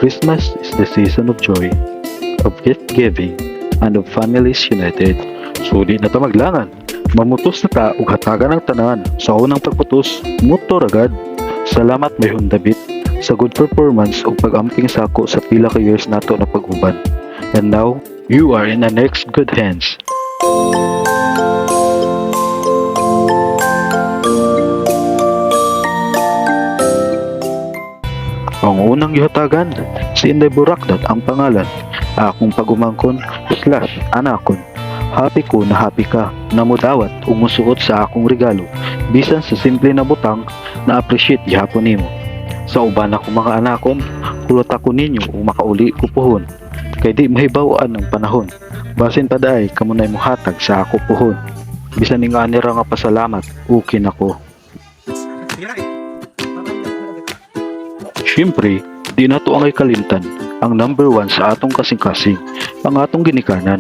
Christmas is the season of joy, of gift giving, and of families united. Suli na ta maglangan. Mamutos na ta ug hatagan ang tanan. Sa unang pagputos, muto ragad. Salamat Mayhon David sa good performance ug pag-amping sako sa pila ka years nato na pag-uban. And now, you are in the next good hands. Ang unang gihatagan, si Inday Burakdat ang pangalan. Akong pagumangkon, /anakon. Happy ko na happy ka, na mudawat ug musuot sa akong regalo. Bisan sa simple na butang, na-appreciate gihapon nimo. Sa uban akong mga anakon, kulot ako ninyo ug makauli ko puhon. Kay di mahibawaan ng panahon. Basin paday kamo nay mohatag sa ako puhon. Bisan ning anira nga pasalamat, ukin ako. Siyempre, di na to ang kalimtan, ang number 1 sa atong kasing-kasing, ang atong ginikanan.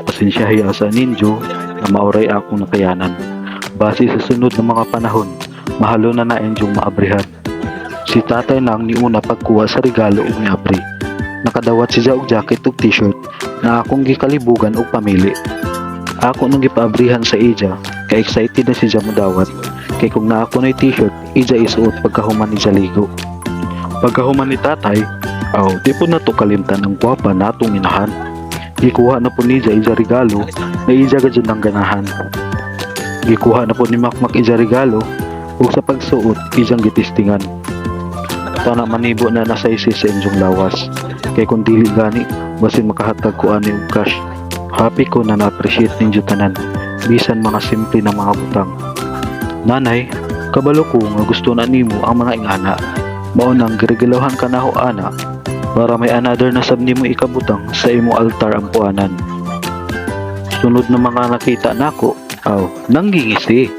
Pasensya hiya sa ninyo na mauray akong nakayanan. Base sa sunod ng mga panahon, mahalo na na-enjong maabrihan. Si tatay nang niuna pagkuha sa regalo ug niabri. Nakadawat siya og jacket ug t-shirt na akong gikalibugan og pamili. Ako nang gipaabrihan sa ija, kay excited na siya modawat. Kay kung na ako na t-shirt, ija isuot pagkahuman ni ligo. Pagkahuman ni tatay, di po na to kalimtan ang gwapa natong inahan. Gikuha na po ni ija regalo na ija gadyan ang ganahan. Gikuha na po ni Makmak ija regalo ug sa pagsuot ijang gitistingan. Tana manibo na nasa isi sa inyong lawas. Kay kung dili gani, basin makahatag ko ani og cash. Happy ko na na-appreciate ninyo tanan, bisan mga simple na mga butang. Nanay, kabalo ko nga gusto na nimo ang mga ingana. Maunang giregilahan ka na ho ana, para may another na sab nimo ikabutang sa imo altar ang puanan. Sunod na mga nakita nako, nanggingisi.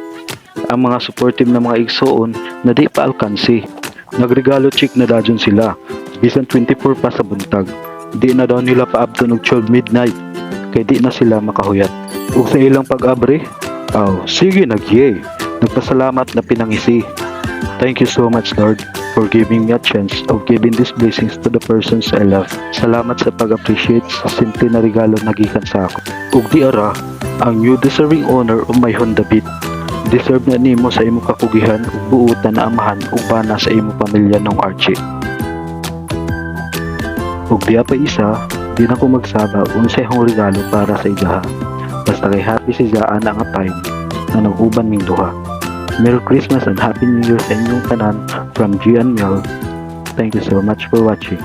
Ang mga supportive na mga igsoon na di pa alkansi. Nagregalo chick na dadyon sila, bisan 24 pa sa buntag. Di na daw nila paabton og 12 midnight, kay di na sila makahuyat. Ug sa ilang pag-abri, sige nagyay. Nagpasalamat na pinangisi. Thank you so much Lord for giving me a chance of giving these blessings to the persons I love. Salamat sa pag-appreciate sa simple na regalo na gikan sa ako. Ug di ara, ang new deserving honor o Mayhon David. Deserve na nimo sa imo kapugihan ug buutan na amahan ug bana sa imo pamilya ng Archie. Ug di pa isa, di na ko magsaba unsay hong regalo para sa ijaha. Basta kay happy si Jaan nga time na nag-uban ming duha. Merry Christmas and Happy New Year sa inyong tanan from G and Mel. Thank you so much for watching.